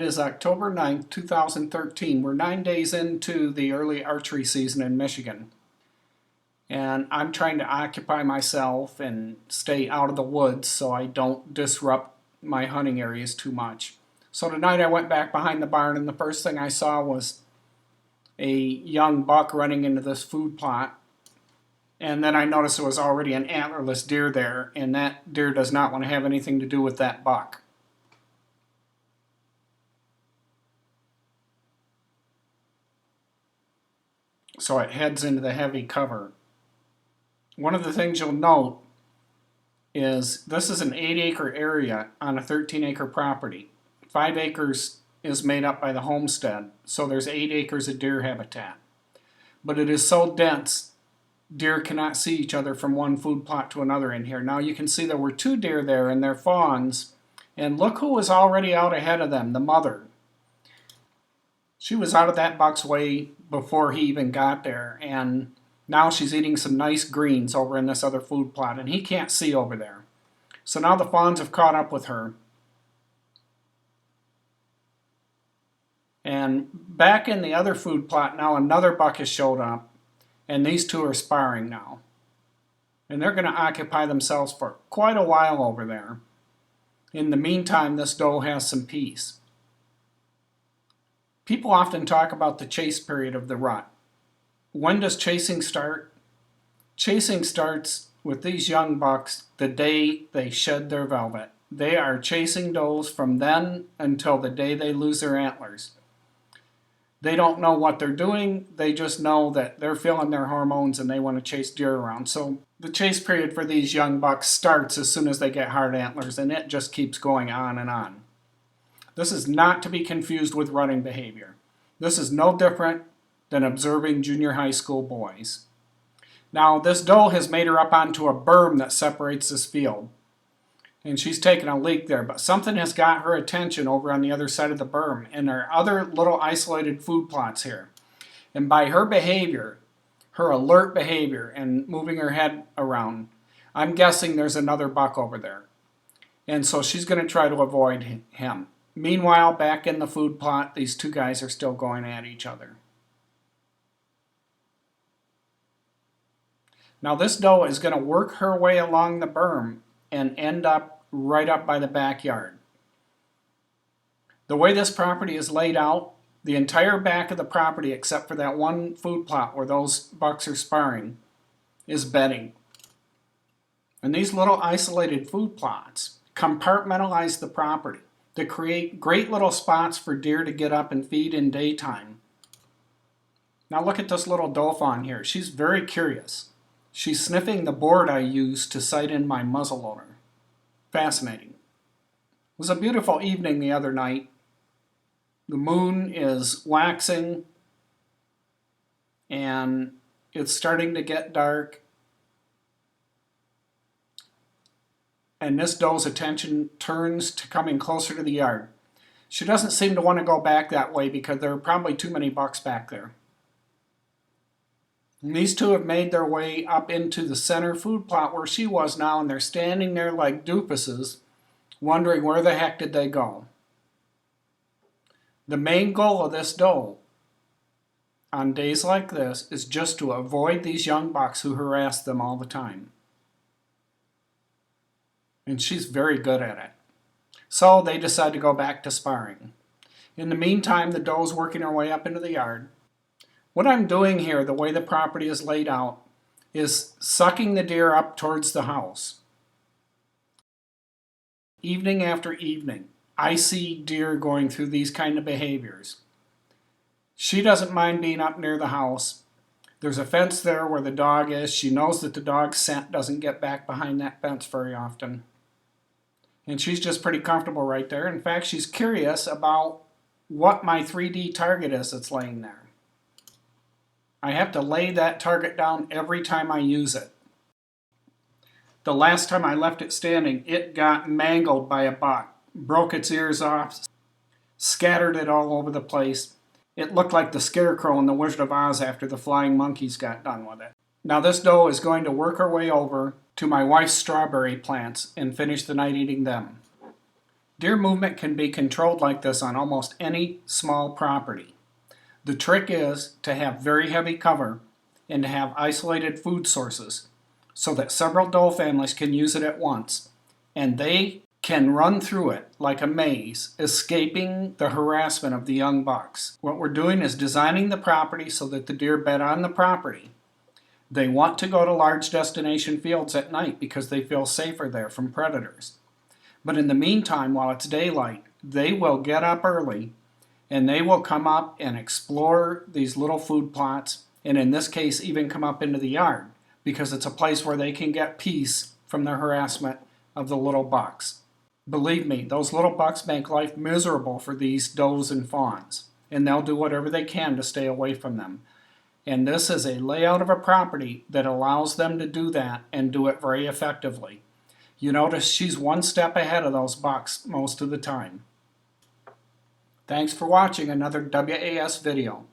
is October 9th, 2013. We're 9 days into the early archery season in Michigan. And I'm trying to occupy myself and stay out of the woods so I don't disrupt my hunting areas too much. So tonight I went back behind the barn, and the first thing I saw was a young buck running into this food plot. And then I noticed there was already an antlerless deer there, and that deer does not want to have anything to do with that buck. So it heads into the heavy cover. One of the things you'll note is this is an 8-acre area on a 13-acre property. 5 acres is made up by the homestead, so there's 8 acres of deer habitat. But it is so dense, deer cannot see each other from one food plot to another in here. Now you can see there were 2 deer there and their fawns, and look who was already out ahead of them, the mother. She was out of that buck's way before he even got there, and now she's eating some nice greens over in this other food plot, and he can't see over there. So now the fawns have caught up with her. And back in the other food plot now, another buck has showed up, and these 2 are sparring now. And they're going to occupy themselves for quite a while over there. In the meantime, this doe has some peace. People often talk about the chase period of the rut. When does chasing start? Chasing starts with these young bucks the day they shed their velvet. They are chasing does from then until the day they lose their antlers. They don't know what they're doing, they just know that they're feeling their hormones and they want to chase deer around. So the chase period for these young bucks starts as soon as they get hard antlers, and it just keeps going on and on. This is not to be confused with rutting behavior. This is no different than observing junior high school boys. Now this doe has made her up onto a berm that separates this field, and she's taking a leak there, but something has got her attention over on the other side of the berm, and there are other little isolated food plots here. And by her behavior, her alert behavior and moving her head around, I'm guessing there's another buck over there. And so she's going to try to avoid him. Meanwhile, back in the food plot, these 2 guys are still going at each other. Now this doe is going to work her way along the berm and end up right up by the backyard. The way this property is laid out, the entire back of the property, except for that one food plot where those bucks are sparring, is bedding. And these little isolated food plots compartmentalize the property to create great little spots for deer to get up and feed in daytime. Now look at this little doe fawn here. She's very curious. She's sniffing the board I use to sight in my muzzleloader. Fascinating. It was a beautiful evening the other night. The moon is waxing and it's starting to get dark. And this doe's attention turns to coming closer to the yard. She doesn't seem to want to go back that way because there are probably too many bucks back there. And these 2 have made their way up into the center food plot where she was now, and they're standing there like doofuses, wondering where the heck did they go. The main goal of this doe on days like this is just to avoid these young bucks who harass them all the time. And she's very good at it. So they decide to go back to sparring. In the meantime, the doe's working her way up into the yard. What I'm doing here, the way the property is laid out, is sucking the deer up towards the house. Evening after evening, I see deer going through these kind of behaviors. She doesn't mind being up near the house. There's a fence there where the dog is. She knows that the dog's scent doesn't get back behind that fence very often. And she's just pretty comfortable right there. In fact, she's curious about what my 3D target is that's laying there. I have to lay that target down every time I use it. The last time I left it standing, it got mangled by a buck, broke its ears off, scattered it all over the place. It looked like the Scarecrow in The Wizard of Oz after the flying monkeys got done with it. Now this doe is going to work her way over to my wife's strawberry plants and finish the night eating them. Deer movement can be controlled like this on almost any small property. The trick is to have very heavy cover and to have isolated food sources so that several doe families can use it at once, and they can run through it like a maze, escaping the harassment of the young bucks. What we're doing is designing the property so that the deer bed on the property. They want to go to large destination fields at night because they feel safer there from predators. But in the meantime, while it's daylight, they will get up early and they will come up and explore these little food plots, and in this case even come up into the yard, because it's a place where they can get peace from the harassment of the little bucks. Believe me, those little bucks make life miserable for these does and fawns, and they'll do whatever they can to stay away from them. And this is a layout of a property that allows them to do that and do it very effectively. You notice she's one step ahead of those bucks most of the time. Thanks for watching another WAS video.